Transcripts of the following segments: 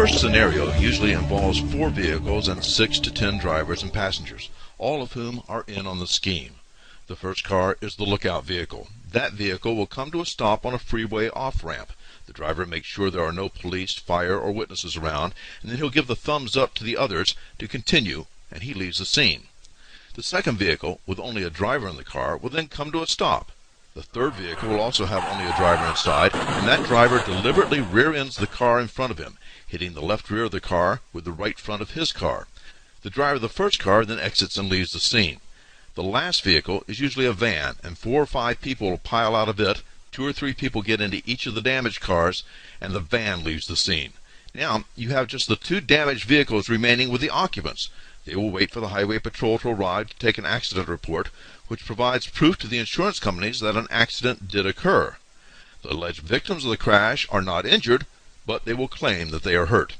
first scenario usually involves 4 vehicles and 6 to 10 drivers and passengers, all of whom are in on the scheme. The first car is the lookout vehicle. That vehicle will come to a stop on a freeway off-ramp. The driver makes sure there are no police, fire, or witnesses around, and then he'll give the thumbs up to the others to continue, and he leaves the scene. The second vehicle, with only a driver in the car, will then come to a stop. The third vehicle will also have only a driver inside, and that driver deliberately rear-ends the car in front of him, hitting the left rear of the car with the right front of his car. The driver of the first car then exits and leaves the scene. The last vehicle is usually a van, and 4 or 5 people will pile out of it. 2 or 3 people get into each of the damaged cars, and the van leaves the scene. Now, you have just the 2 damaged vehicles remaining with the occupants. They will wait for the highway patrol to arrive to take an accident report, which provides proof to the insurance companies that an accident did occur. The alleged victims of the crash are not injured, but they will claim that they are hurt.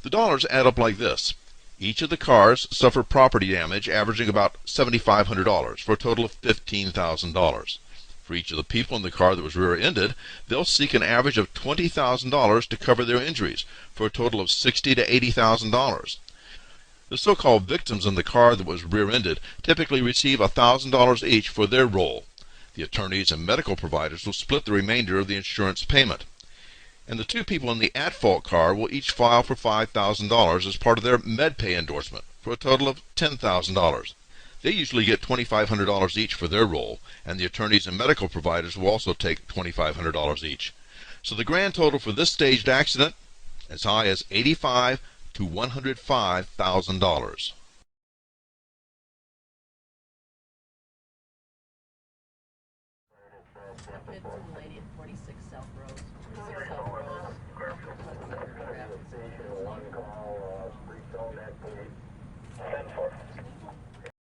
The dollars add up like this. Each of the cars suffer property damage averaging about $7,500 for a total of $15,000. For each of the people in the car that was rear-ended, they'll seek an average of $20,000 to cover their injuries for a total of $60,000 to $80,000. The so-called victims in the car that was rear-ended typically receive $1,000 each for their role. The attorneys and medical providers will split the remainder of the insurance payment. And the 2 people in the at-fault car will each file for $5,000 as part of their MedPay endorsement for a total of $10,000. They usually get $2,500 each for their role, and the attorneys and medical providers will also take $2,500 each. So the grand total for this staged accident, as high as $85,000 to $105,000. It's the lady at 46 South Rose. 46 South Rose. One call, 3 Tone, 10-4.